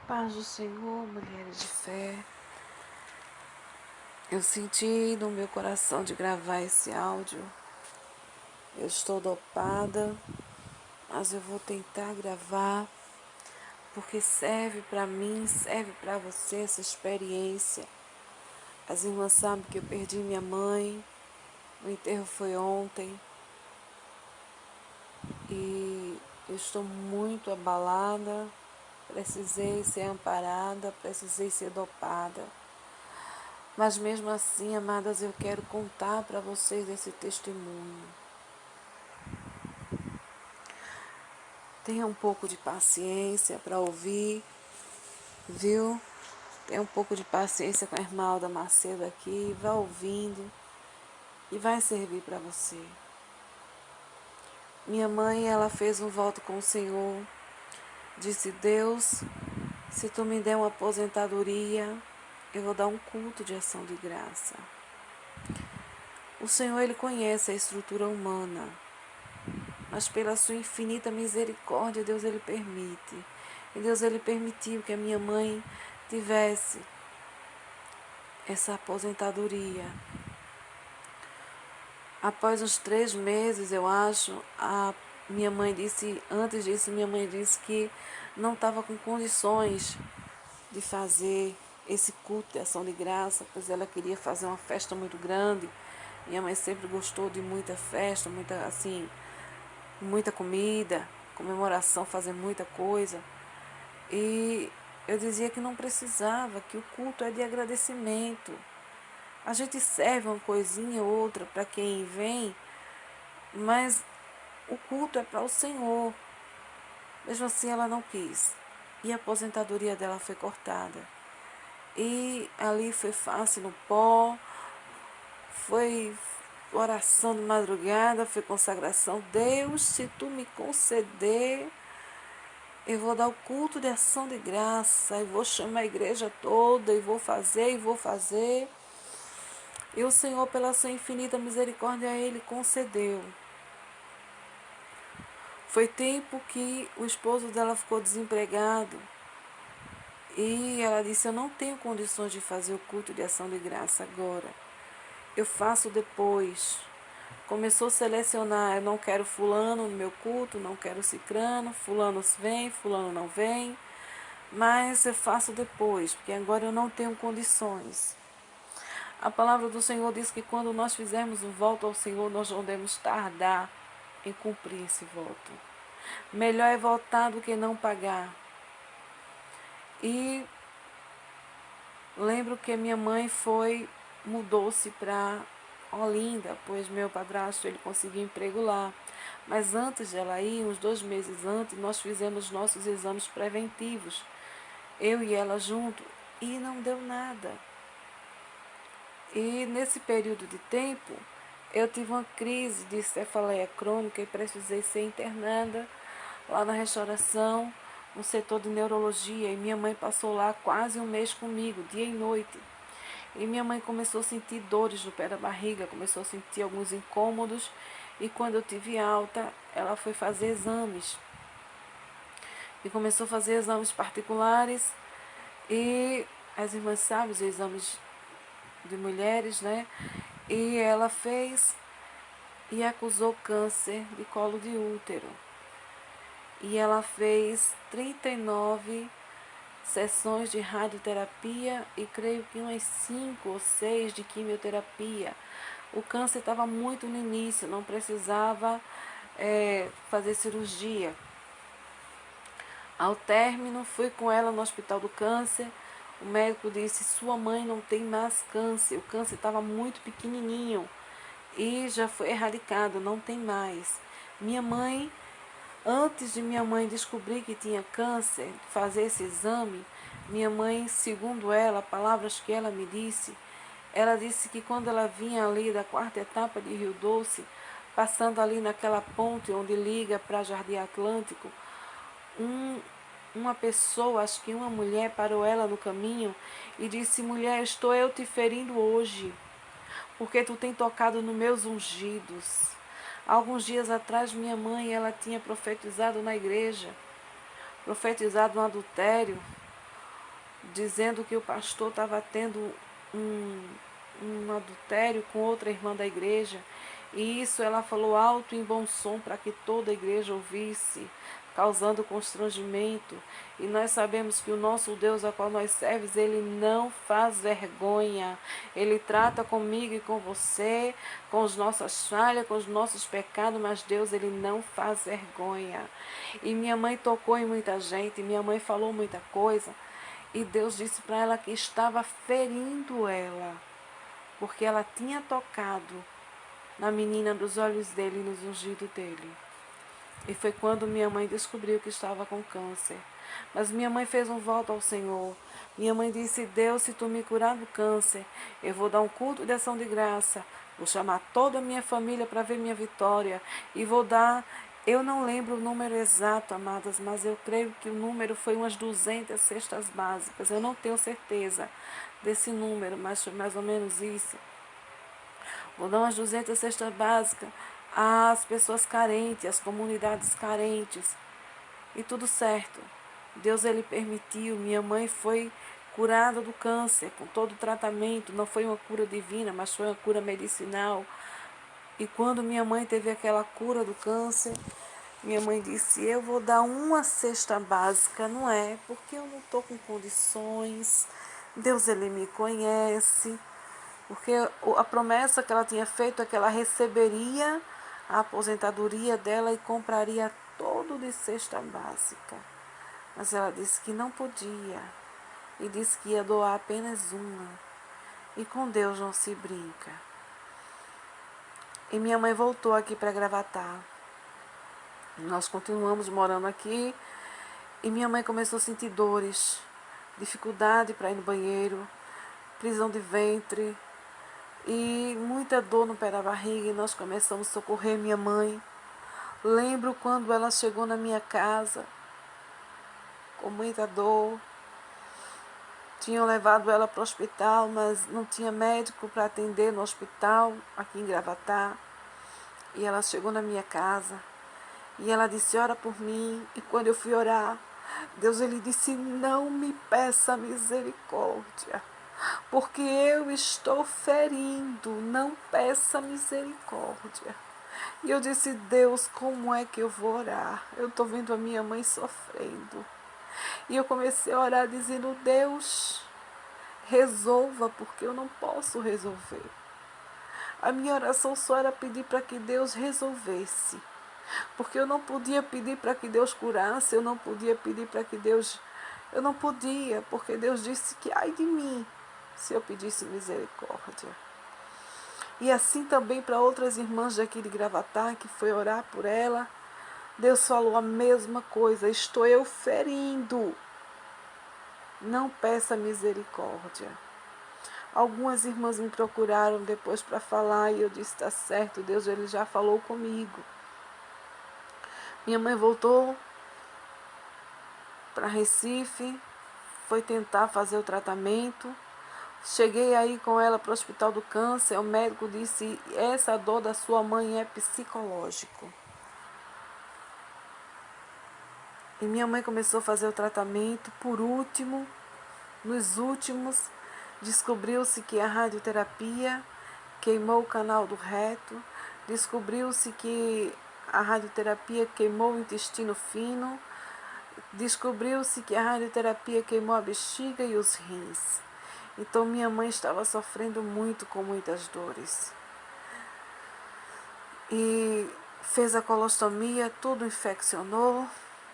Paz do Senhor, mulheres de fé. Eu senti no meu coração de gravar esse áudio. Eu estou dopada, mas eu vou tentar gravar, porque serve para mim, serve para você essa experiência. As irmãs sabem que eu perdi minha mãe, o enterro foi ontem, e eu estou muito abalada, precisei ser amparada, precisei ser dopada. Mas mesmo assim, amadas, eu quero contar para vocês esse testemunho. Tenha um pouco de paciência para ouvir, viu? Tenha um pouco de paciência com a irmã Alda Macedo aqui, vá ouvindo e vai servir para você. Minha mãe, ela fez um voto com o Senhor, disse: Deus, se tu me der uma aposentadoria, eu vou dar um culto de ação de graça. O Senhor, ele conhece a estrutura humana, mas pela sua infinita misericórdia, Deus, ele permite. E Deus, ele permitiu que a minha mãe tivesse essa aposentadoria. Após uns 3 meses, eu acho, antes disso, minha mãe disse que não estava com condições de fazer esse culto de ação de graça, pois ela queria fazer uma festa muito grande. Minha mãe sempre gostou de muita festa, muita comida, comemoração, fazer muita coisa. E eu dizia que não precisava, que o culto é de agradecimento. A gente serve uma coisinha ou outra para quem vem, mas o culto é para o Senhor. Mesmo assim, ela não quis. E a aposentadoria dela foi cortada. E ali foi face no pó, foi oração de madrugada, foi consagração. Deus, se tu me conceder, eu vou dar o culto de ação de graça, e vou chamar a igreja toda, e vou fazer. E o Senhor, pela sua infinita misericórdia, ele concedeu. Foi tempo que o esposo dela ficou desempregado. E ela disse: eu não tenho condições de fazer o culto de ação de graça agora. Eu faço depois. Começou a selecionar: eu não quero fulano no meu culto, não quero cicrano, fulano vem, fulano não vem. Mas eu faço depois, porque agora eu não tenho condições. A palavra do Senhor diz que quando nós fizermos um voto ao Senhor, nós não devemos tardar em cumprir esse voto. Melhor é votar do que não pagar. E lembro que minha mãe mudou-se para Olinda, pois meu padrasto ele conseguiu emprego lá. Mas antes dela ir, uns 2 meses antes, nós fizemos nossos exames preventivos, eu e ela junto, e não deu nada. E nesse período de tempo, eu tive uma crise de cefaleia crônica e precisei ser internada lá na restauração, no setor de neurologia. E minha mãe passou lá quase 1 mês comigo, dia e noite. E minha mãe começou a sentir dores no pé da barriga, começou a sentir alguns incômodos. E quando eu tive alta, ela foi fazer exames. E começou a fazer exames particulares. E as irmãs sabem, os exames de mulheres, né? E ela fez e acusou câncer de colo de útero. E ela fez 39 sessões de radioterapia e creio que umas 5 ou 6 de quimioterapia. O câncer estava muito no início, não precisava fazer cirurgia. Ao término, fui com ela no hospital do câncer. O médico disse: sua mãe não tem mais câncer. O câncer estava muito pequenininho e já foi erradicado, não tem mais. Antes de minha mãe descobrir que tinha câncer, fazer esse exame, minha mãe, segundo ela, palavras que ela me disse, ela disse que quando ela vinha ali da 4ª etapa de Rio Doce, passando ali naquela ponte onde liga para Jardim Atlântico, uma pessoa, acho que uma mulher, parou ela no caminho e disse: mulher, estou eu te ferindo hoje, porque tu tem tocado nos meus ungidos. Alguns dias atrás, minha mãe, ela tinha profetizado na igreja, profetizado um adultério, dizendo que o pastor estava tendo um, um adultério com outra irmã da igreja. E isso ela falou alto e em bom som para que toda a igreja ouvisse, causando constrangimento. E nós sabemos que o nosso Deus, a qual nós servos, ele não faz vergonha. Ele trata comigo e com você, com as nossas falhas, com os nossos pecados, mas Deus, ele não faz vergonha. E minha mãe tocou em muita gente, minha mãe falou muita coisa. E Deus disse para ela que estava ferindo ela, porque ela tinha tocado na menina dos olhos dele e nos ungidos dele. E foi quando minha mãe descobriu que estava com câncer. Mas minha mãe fez um voto ao Senhor. Minha mãe disse: Deus, se tu me curar do câncer, eu vou dar um culto de ação de graça. Vou chamar toda a minha família para ver minha vitória. E vou dar, eu não lembro o número exato, amadas, mas eu creio que o número foi umas 200 cestas básicas. Eu não tenho certeza desse número, mas foi mais ou menos isso. Vou dar umas 200 cestas básicas às pessoas carentes, às comunidades carentes. E tudo certo. Deus, ele permitiu. Minha mãe foi curada do câncer, com todo o tratamento. Não foi uma cura divina, mas foi uma cura medicinal. E quando minha mãe teve aquela cura do câncer, minha mãe disse: eu vou dar uma cesta básica, não é? Porque eu não estou com condições. Deus, ele me conhece. Porque a promessa que ela tinha feito é que ela receberia a aposentadoria dela e compraria todo de cesta básica. Mas ela disse que não podia e disse que ia doar apenas uma. E com Deus não se brinca. E minha mãe voltou aqui para Gravatá. Nós continuamos morando aqui e minha mãe começou a sentir dores, dificuldade para ir no banheiro, prisão de ventre, e muita dor no pé da barriga, e nós começamos a socorrer minha mãe. Lembro quando ela chegou na minha casa, com muita dor. Tinham levado ela para o hospital, mas não tinha médico para atender no hospital, aqui em Gravatá. E ela chegou na minha casa, e ela disse: ora por mim. E quando eu fui orar, Deus, ele disse: não me peça misericórdia, porque eu estou ferindo, não peça misericórdia. E eu disse: Deus, como é que eu vou orar? Eu estou vendo a minha mãe sofrendo. E eu comecei a orar dizendo: Deus, resolva, porque eu não posso resolver. A minha oração só era pedir para que Deus resolvesse, porque eu não podia pedir para que Deus curasse, eu não podia pedir para que Deus... Eu não podia, porque Deus disse que ai de mim se eu pedisse misericórdia. E assim também para outras irmãs daqui de Gravatá, que foi orar por ela, Deus falou a mesma coisa: estou eu ferindo, não peça misericórdia. Algumas irmãs me procuraram depois para falar e eu disse: está certo, Deus, ele já falou comigo. Minha mãe voltou para Recife, foi tentar fazer o tratamento. Cheguei aí com ela para o Hospital do Câncer, o médico disse: essa dor da sua mãe é psicológico. E minha mãe começou a fazer o tratamento. Por último, nos últimos, descobriu-se que a radioterapia queimou o canal do reto, descobriu-se que a radioterapia queimou o intestino fino, descobriu-se que a radioterapia queimou a bexiga e os rins. Então minha mãe estava sofrendo muito, com muitas dores. E fez a colostomia, tudo infeccionou,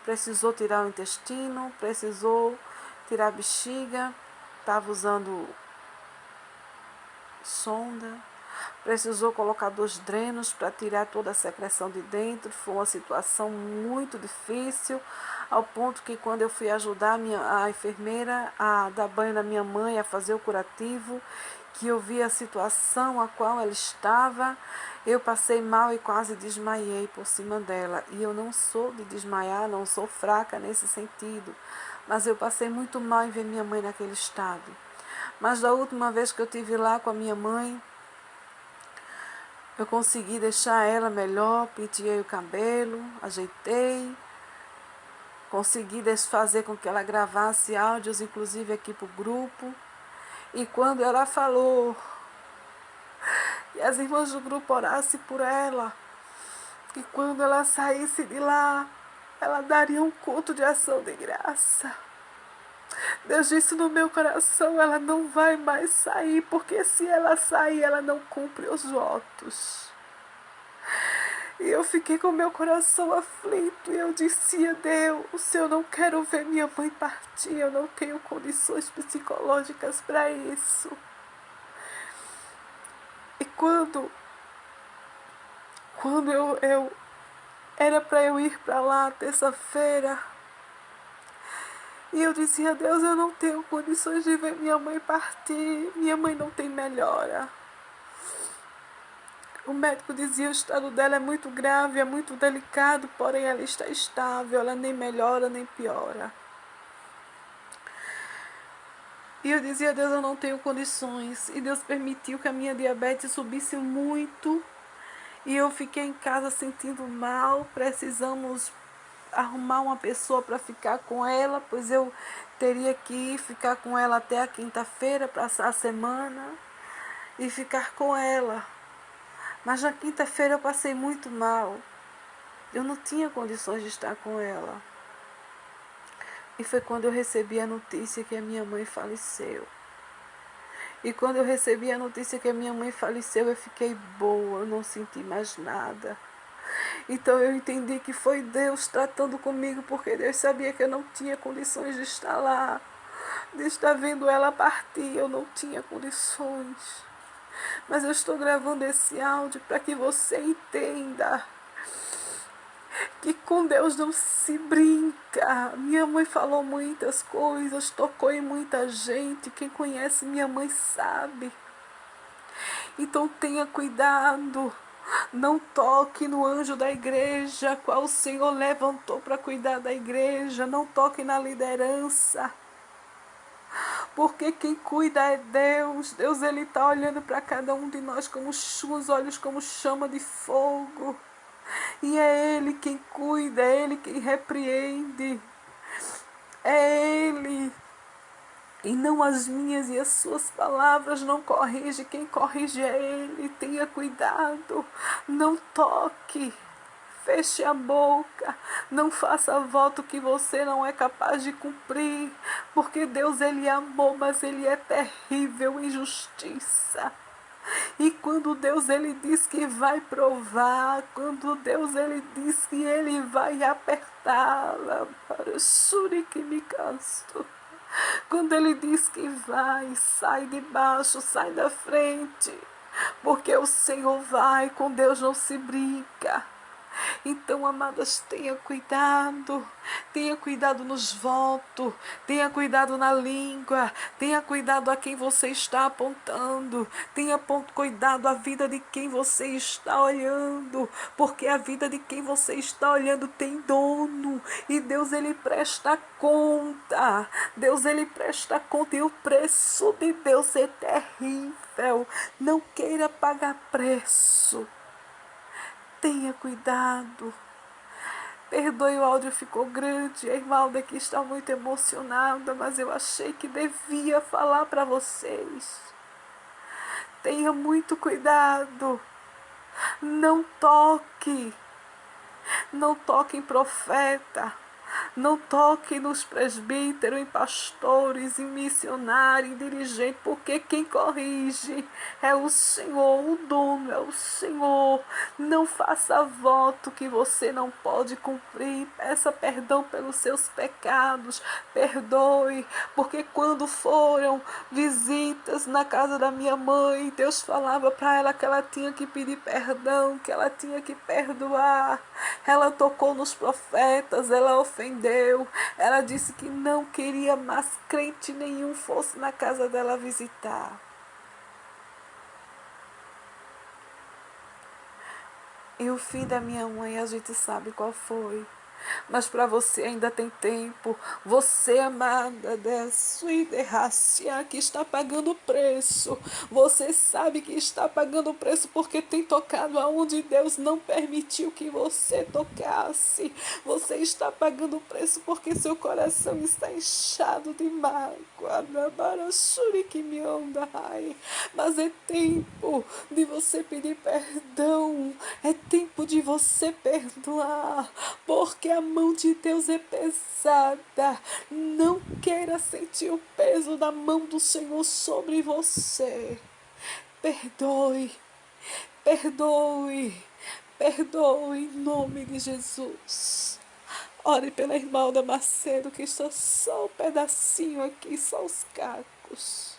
precisou tirar o intestino, precisou tirar a bexiga, estava usando sonda, precisou colocar 2 drenos para tirar toda a secreção de dentro. Foi uma situação muito difícil, ao ponto que quando eu fui ajudar a enfermeira a dar banho na minha mãe, a fazer o curativo, que eu vi a situação a qual ela estava, eu passei mal e quase desmaiei por cima dela. E eu não sou de desmaiar, não sou fraca nesse sentido, mas eu passei muito mal em ver minha mãe naquele estado. Mas da última vez que eu estive lá com a minha mãe, eu consegui deixar ela melhor, penteei o cabelo, ajeitei, Consegui desfazer com que ela gravasse áudios, inclusive aqui para o grupo. E quando ela falou, e as irmãs do grupo orassem por ela, que quando ela saísse de lá, ela daria um culto de ação de graça. Deus disse no meu coração, ela não vai mais sair, porque se ela sair, ela não cumpre os votos. E eu fiquei com meu coração aflito, e eu disse, Deus, eu não quero ver minha mãe partir, eu não tenho condições psicológicas para isso. E quando eu era para eu ir para lá terça-feira, e eu dizia, Deus, eu não tenho condições de ver minha mãe partir, minha mãe não tem melhora. O médico dizia, o estado dela é muito grave, é muito delicado, porém ela está estável, ela nem melhora nem piora. E eu dizia, Deus, eu não tenho condições. E Deus permitiu que a minha diabetes subisse muito. E eu fiquei em casa sentindo mal. Precisamos arrumar uma pessoa para ficar com ela, pois eu teria que ir ficar com ela até a quinta-feira, passar a semana e ficar com ela. Mas na quinta-feira eu passei muito mal. Eu não tinha condições de estar com ela. E foi quando eu recebi a notícia que a minha mãe faleceu. E quando eu recebi a notícia que a minha mãe faleceu, eu fiquei boa, eu não senti mais nada. Então eu entendi que foi Deus tratando comigo, porque Deus sabia que eu não tinha condições de estar lá, de estar vendo ela partir, eu não tinha condições. Mas eu estou gravando esse áudio para que você entenda que com Deus não se brinca. Minha mãe falou muitas coisas, tocou em muita gente. Quem conhece minha mãe sabe. Então tenha cuidado. Não toque no anjo da igreja, qual o Senhor levantou para cuidar da igreja. Não toque na liderança. Porque quem cuida é Deus. Deus, Ele está olhando para cada um de nós com os olhos como chama de fogo. E é Ele quem cuida, é Ele quem repreende. É Ele. E não as minhas e as suas palavras não corrige. Quem corrige é Ele. Tenha cuidado. Não toque. Feche a boca, não faça voto que você não é capaz de cumprir, porque Deus, Ele é amor, mas Ele é terrível em justiça. E quando Deus, Ele diz que vai provar, quando Deus, Ele diz que Ele vai apertá-la, para Suri que me canso. Quando Ele diz que vai, sai de baixo, sai da frente, porque o Senhor vai, com Deus não se brinca. Então, amadas, tenha cuidado nos votos, tenha cuidado na língua, tenha cuidado a quem você está apontando, tenha cuidado a vida de quem você está olhando, porque a vida de quem você está olhando tem dono, e Deus, Ele presta conta, Deus, Ele presta conta, e o preço de Deus é terrível, não queira pagar preço. Tenha cuidado. Perdoe, o áudio ficou grande. A irmã Alda aqui está muito emocionada, mas eu achei que devia falar para vocês. Tenha muito cuidado. Não toque. Não toque em profeta. Não toque nos presbíteros, em pastores, em missionários, em dirigentes, porque quem corrige é o Senhor, o dono é o Senhor. Não faça voto que você não pode cumprir. Peça perdão pelos seus pecados. Perdoe, porque quando foram visitas na casa da minha mãe, Deus falava para ela que ela tinha que pedir perdão, que ela tinha que perdoar. Ela tocou nos profetas, ela ofendeu, ela disse que não queria mais crente nenhum fosse na casa dela visitar. E o fim da minha mãe a gente sabe qual foi. Mas para você ainda tem tempo. Você, amada, sui derracia, que está pagando o preço. Você sabe que está pagando o preço porque tem tocado aonde Deus não permitiu que você tocasse. Você está pagando o preço porque seu coração está inchado de mágoa. Mas é tempo de você pedir perdão. É tempo de você perdoar, porque a mão de Deus é pesada. Não queira sentir o peso da mão do Senhor sobre você. Perdoe, perdoe, perdoe em nome de Jesus. Ore pela irmã Alda Macedo, que está só um pedacinho aqui, só os cacos.